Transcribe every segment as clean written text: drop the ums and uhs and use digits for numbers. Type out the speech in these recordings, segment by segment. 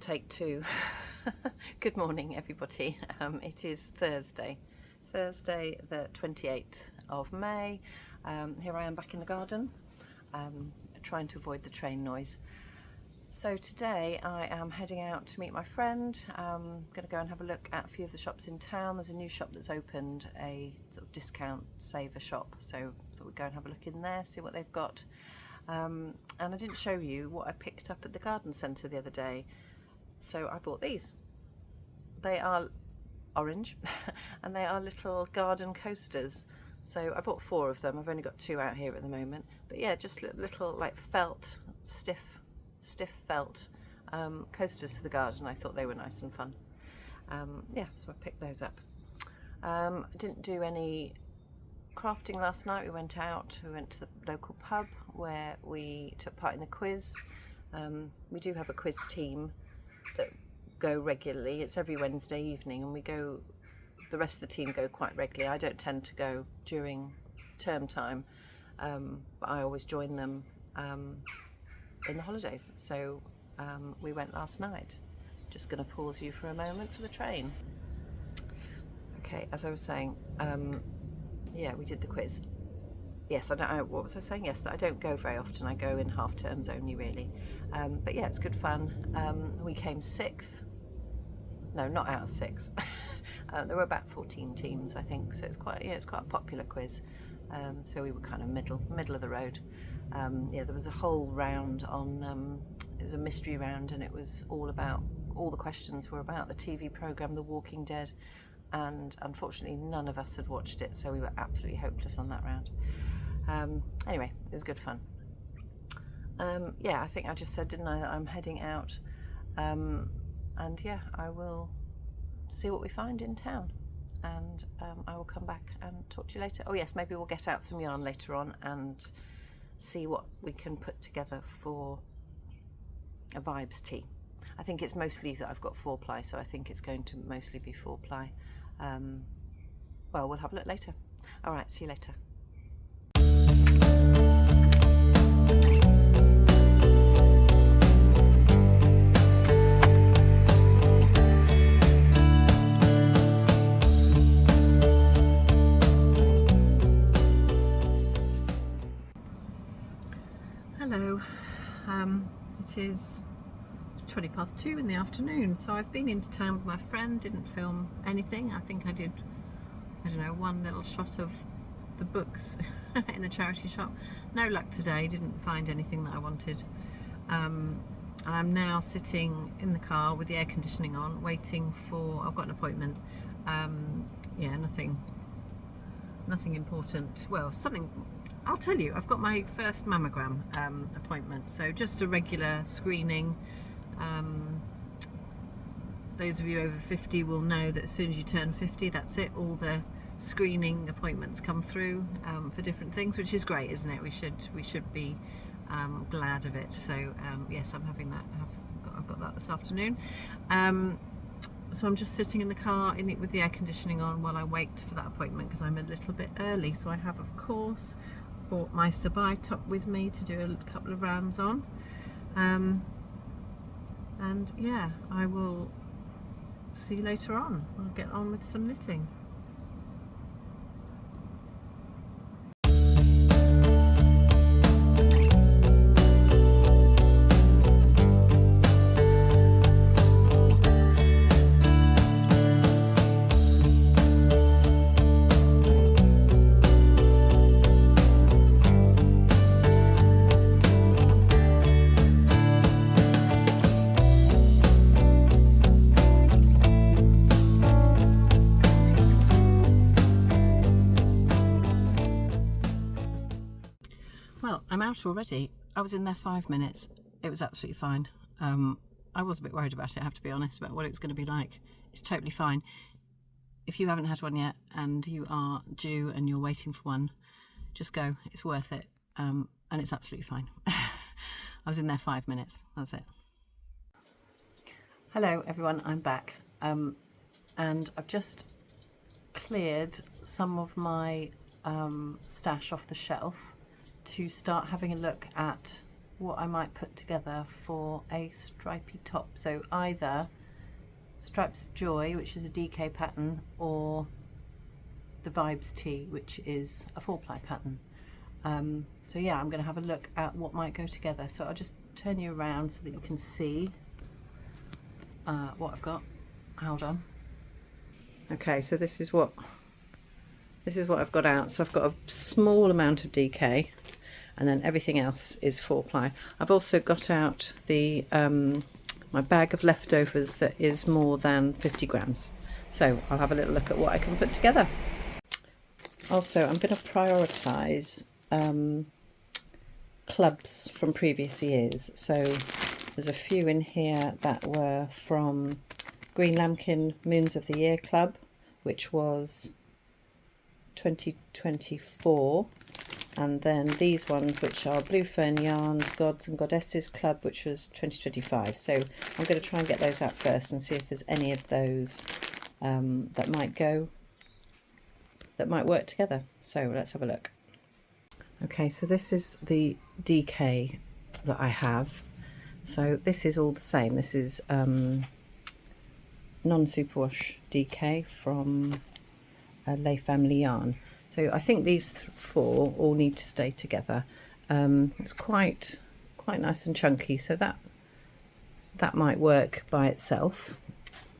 take two. Good morning, everybody. It is Thursday the 28th of May. Here I am back in the garden, trying to avoid the train noise. So today I am heading out to meet my friend. I'm going to go and have a look at a few of the shops in town. There's a new shop that's opened, a sort of discount saver shop, so I thought we'd go and have a look in there, see what they've got. And I didn't show you what I picked up at the garden centre the other day, so I bought these. They are orange and they are little garden coasters, so I bought 4 of them. I've only got 2 out here at the moment, but yeah, just little like felt, stiff felt coasters for the garden. I thought they were nice and fun. Yeah, so I picked those up. I didn't do any crafting last night. We went to the local pub where we took part in the quiz. We do have a quiz team that go regularly. It's every Wednesday evening, and the rest of the team go quite regularly. I don't tend to go during term time, but I always join them in the holidays. So we went last night. Just going to pause you for a moment for the train. Okay, as I was saying, yeah, we did the quiz. Yes, what was I saying? Yes, that I don't go very often. I go in half terms only, really. But yeah, it's good fun. We came 6th. No, not out of 6. There were about 14 teams, I think. So it's quite a popular quiz. So we were kind of middle of the road. Yeah, there was a whole round on. It was a mystery round, and it was all the questions were about the TV program The Walking Dead. And unfortunately none of us had watched it, so we were absolutely hopeless on that round. Anyway, it was good fun. Yeah, I think I just said, didn't I, that I'm heading out, and yeah, I will see what we find in town, and I will come back and talk to you later. Oh yes, maybe we'll get out some yarn later on and see what we can put together for a vibes tee. I think it's mostly that I've got 4-ply, so I think it's going to mostly be 4-ply. Well, we'll have a look later. All right, see you later. Hello. It's 20 past 2 in the afternoon, so I've been into town with my friend. Didn't film anything. I think I did, I don't know, one little shot of the books in the charity shop. No luck today, didn't find anything that I wanted. And I'm now sitting in the car with the air conditioning on, waiting for, I've got an appointment. Yeah, nothing important. Well, something, I'll tell you, I've got my first mammogram appointment, so just a regular screening. Those of you over 50 will know that as soon as you turn 50, that's it. All the screening appointments come through for different things, which is great, isn't it? We should be glad of it. So yes, I'm having that. I've got that this afternoon. So I'm just sitting in the car with the air conditioning on while I wait for that appointment, because I'm a little bit early. So I have, of course, bought my Sabai top with me to do a couple of rounds on. And yeah, I will see you later on. I'll get on with some knitting. Well, I'm out already. I was in there 5 minutes. It was absolutely fine. I was a bit worried about it, I have to be honest, about what it was going to be like. It's totally fine. If you haven't had one yet and you are due and you're waiting for one, just go. It's worth it. And it's absolutely fine. I was in there 5 minutes. That's it. Hello everyone, I'm back. And I've just cleared some of my stash off the shelf to start having a look at what I might put together for a stripy top. So either Stripes of Joy, which is a DK pattern, or the Vibes Tee, which is a 4-ply pattern. So yeah, I'm going to have a look at what might go together. So I'll just turn you around so that you can see what I've got. Hold on. Okay, so this is what I've got out. So I've got a small amount of DK, and then everything else is 4-ply. I've also got out the my bag of leftovers that is more than 50 grams. So I'll have a little look at what I can put together. Also, I'm going to prioritise clubs from previous years. So there's a few in here that were from Green Lambkin Moons of the Year Club, which was 2024, and then these ones, which are Blue Fern Yarns Gods and Goddesses Club, which was 2025. So I'm going to try and get those out first and see if there's any of those that might work together. So let's have a look. Okay, so this is the DK that I have. So this is all the same. This is non-superwash DK from Lay Family Yarn. So I think these 4 all need to stay together. It's quite nice and chunky, so that might work by itself.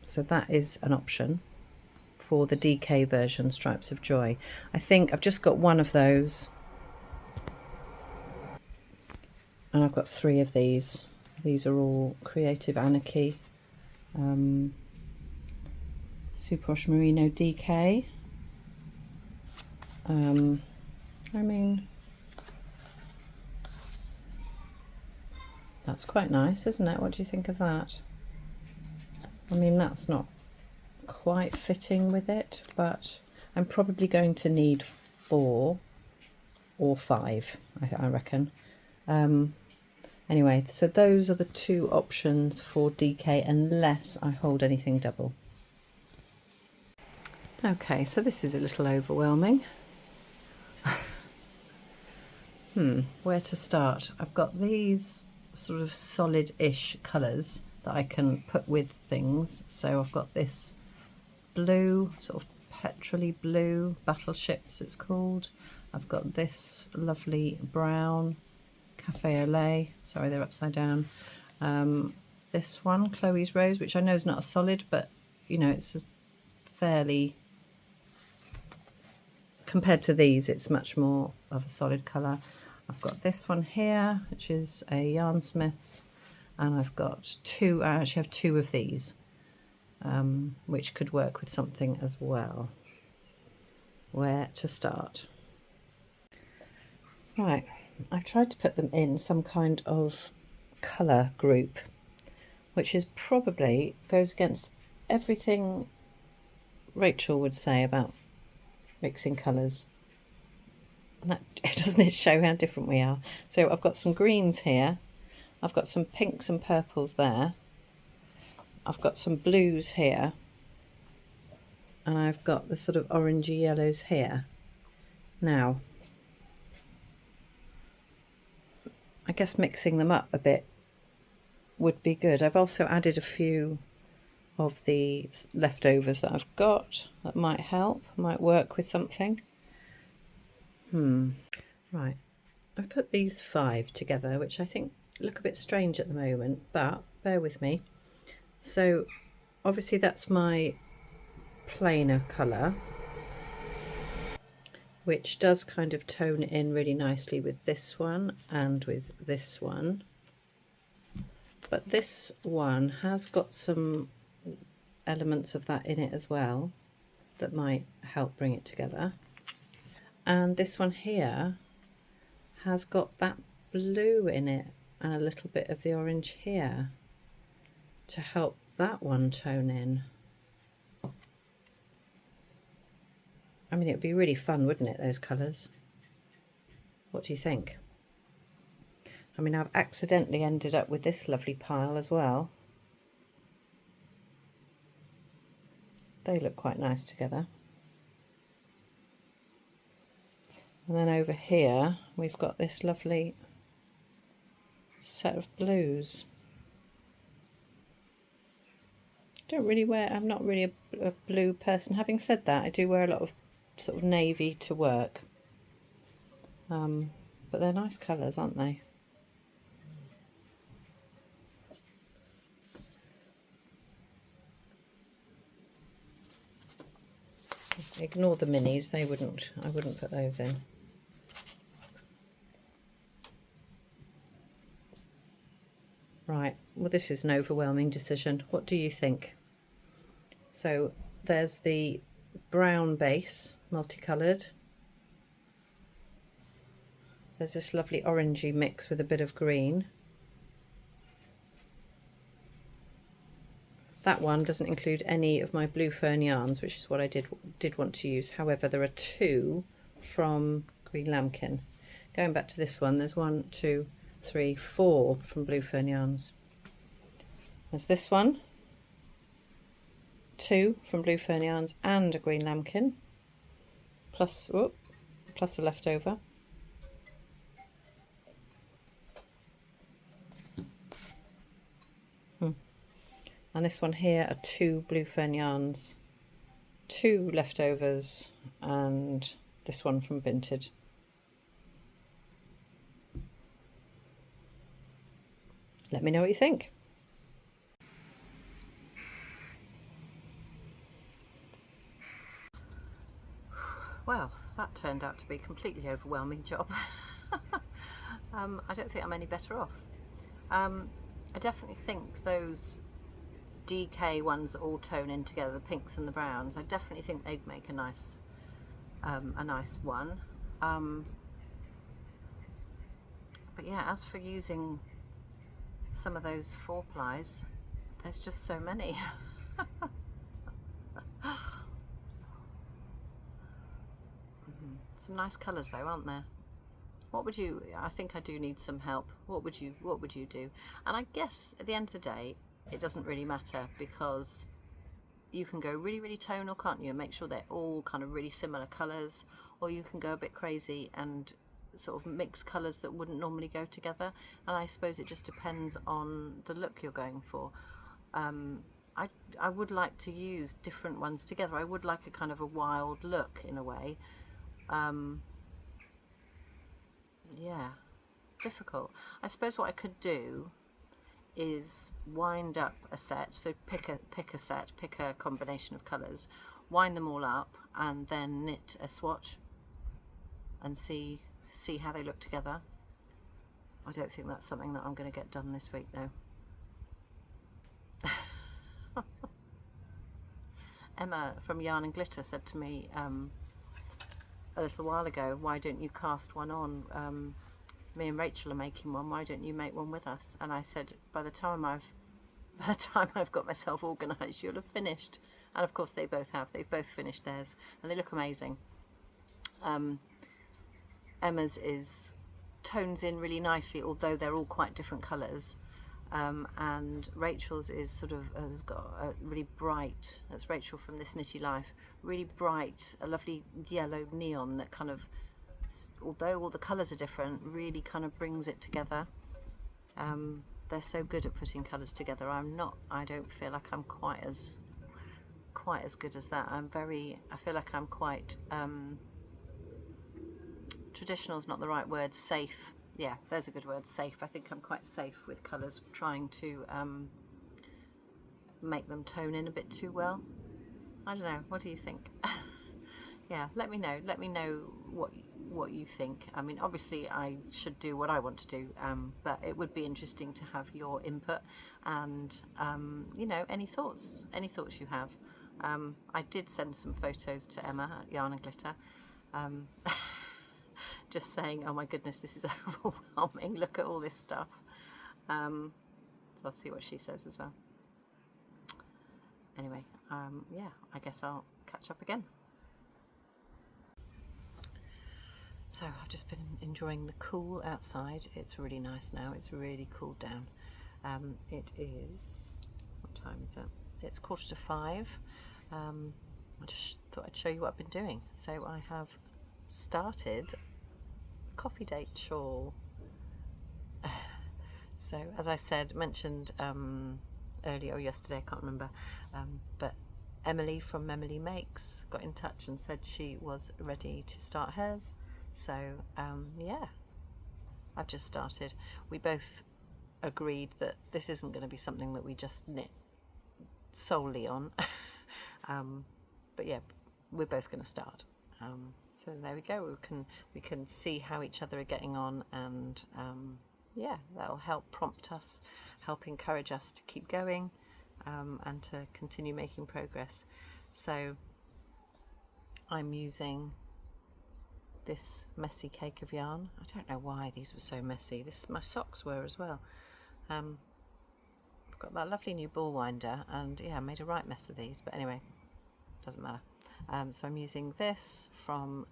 So that is an option for the DK version, Stripes of Joy. I think I've just got one of those, and I've got 3 of these. These are all Creative Anarchy Superwash Merino DK. I mean, that's quite nice, isn't it? What do you think of that? I mean, that's not quite fitting with it, but I'm probably going to need 4 or 5, I reckon. Anyway, so those are the 2 options for DK, unless I hold anything double. Okay, so this is a little overwhelming. Where to start? I've got these sort of solid-ish colours that I can put with things. So I've got this blue, sort of petrol-y blue, Battleships it's called. I've got this lovely brown, Cafe au lait, sorry they're upside down. This one, Chloe's Rose, which I know is not a solid, but you know, it's a fairly, compared to these, it's much more of a solid colour. I've got this one here, which is a Yarnsmiths, and I've got 2, I actually have 2 of these, which could work with something as well. Where to start? Right, I've tried to put them in some kind of colour group, which is probably goes against everything Rachel would say about mixing colours. And that, doesn't it show how different we are? So I've got some greens here, I've got some pinks and purples there, I've got some blues here, and I've got the sort of orangey yellows here. Now, I guess mixing them up a bit would be good. I've also added a few of the leftovers that I've got that might help, might work with something. Right, I've put these 5 together, which I think look a bit strange at the moment, but bear with me. So obviously that's my plainer colour, which does kind of tone it in really nicely with this one and with this one. But this one has got some elements of that in it as well that might help bring it together. And this one here has got that blue in it and a little bit of the orange here to help that one tone in. I mean, it would be really fun, wouldn't it, those colours? What do you think? I mean, I've accidentally ended up with this lovely pile as well. They look quite nice together. And then over here, we've got this lovely set of blues. I'm not really a blue person. Having said that, I do wear a lot of sort of navy to work. But they're nice colours, aren't they? Ignore the minis, I wouldn't put those in. Right, well this is an overwhelming decision. What do you think? So there's the brown base, multicoloured. There's this lovely orangey mix with a bit of green. That one doesn't include any of my blue fern yarns, which is what I did want to use. However, there are two from Green Lambkin. Going back to this one, there's 1, 2, 3, 4 from blue fern yarns. There's this one, 2 from blue fern yarns and a Green Lambkin, plus a leftover. And this one here are 2 blue fern yarns, 2 leftovers, and this one from Vintage. Let me know what you think. Well, that turned out to be a completely overwhelming job. I don't think I'm any better off. I definitely think those DK ones that all tone in together, the pinks and the browns, I definitely think they'd make a nice one. But yeah, as for using some of those 4-plies, there's just so many. Some nice colours though, aren't there? What would you, I think I do need some help. What would you do? And I guess at the end of the day, it doesn't really matter, because you can go really, really tonal, can't you, and make sure they're all kind of really similar colours, or you can go a bit crazy and sort of mix colours that wouldn't normally go together. And I suppose it just depends on the look you're going for. I would like to use different ones together. I would like a kind of a wild look in a way. Yeah, difficult. I suppose what I could do is wind up a set, so pick a combination of colours, wind them all up, and then knit a swatch and see how they look together. I don't think that's something that I'm going to get done this week though. Emma from Yarn and Glitter said to me a little while ago, why don't you cast one on? Me and Rachel are making one, why don't you make one with us? And I said, by the time I've got myself organised, you'll have finished. And of course they both have. They've both finished theirs and they look amazing. Emma's tones in really nicely, although they're all quite different colours. And Rachel's has got a really bright, that's Rachel from This Nitty Life, really bright, a lovely yellow neon that kind of, although all the colours are different, really kind of brings it together. They're so good at putting colours together. I don't feel like I'm quite as good as that. I feel like I'm quite, traditional is not the right word, safe. Yeah, there's a good word, safe. I think I'm quite safe with colours, trying to make them tone in a bit too well. I don't know, what do you think? Yeah, let me know what you think. I mean, obviously I should do what I want to do, but it would be interesting to have your input and you know, any thoughts you have. I did send some photos to Emma at Yarn and Glitter, just saying, oh my goodness, this is overwhelming, look at all this stuff. So I'll see what she says as well. Anyway, yeah, I guess I'll catch up again. So I've just been enjoying the cool outside. It's really nice now, it's really cooled down. It is, what time is it? It's 4:45. I just thought I'd show you what I've been doing. So I have started coffee date shawl. So as I said, mentioned earlier or yesterday, I can't remember, but Emily from Emily Makes got in touch and said she was ready to start hers. So yeah, I've just started. We both agreed that this isn't going to be something that we just knit solely on. But yeah, we're both going to start. So there we go. We can see how each other are getting on, and yeah, that'll help prompt us, help encourage us to keep going, and to continue making progress. So I'm using this messy cake of yarn. I don't know why these were so messy. My socks were as well. I've got that lovely new ball winder, and yeah, I made a right mess of these, but anyway, doesn't matter. So I'm using this from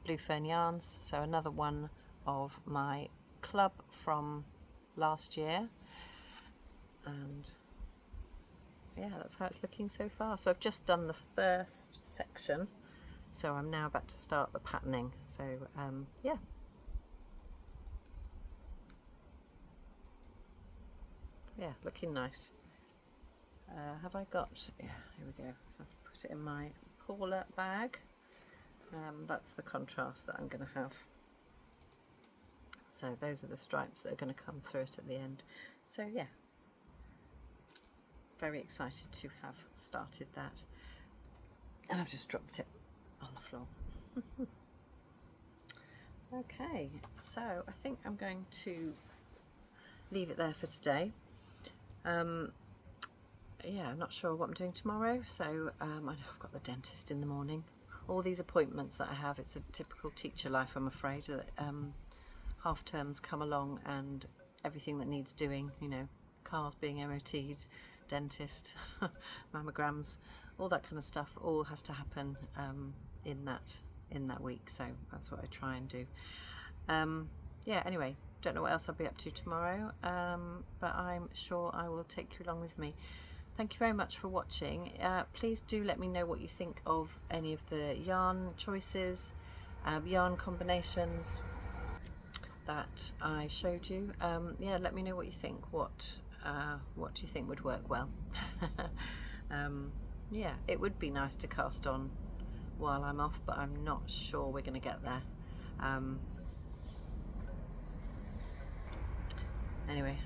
Blue Fern Yarns, so another one of my club from last year, and yeah, that's how it's looking so far. So I've just done the first section, so I'm now about to start the patterning. So yeah. Yeah, looking nice. Have I got, yeah, here we go. So I've put it in my Paula bag. That's the contrast that I'm going to have. So those are the stripes that are going to come through it at the end. So yeah, very excited to have started that. And I've just dropped it on the floor. Okay, so I think I'm going to leave it there for today. Yeah, I'm not sure what I'm doing tomorrow, so I know I've got the dentist in the morning. All these appointments that I have, it's a typical teacher life, I'm afraid, that half terms come along and everything that needs doing, you know, cars being MOT'd, dentist, mammograms, all that kind of stuff, all has to happen in that week. So that's what I try and do. Yeah, anyway, don't know what else I'll be up to tomorrow, but I'm sure I will take you along with me. Thank you very much for watching. Please do let me know what you think of any of the yarn choices, yarn combinations that I showed you. Yeah, let me know what you think. What do you think would work well? Yeah, it would be nice to cast on while I'm off, but I'm not sure we're going to get there. Anyway,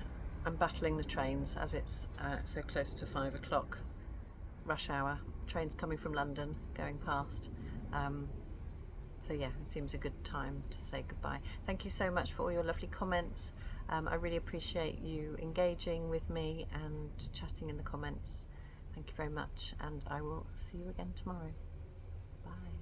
I'm battling the trains as it's so close to 5 o'clock rush hour. Trains coming from London going past. So yeah, it seems a good time to say goodbye. Thank you so much for all your lovely comments. I really appreciate you engaging with me and chatting in the comments. Thank you very much, and I will see you again tomorrow. Bye.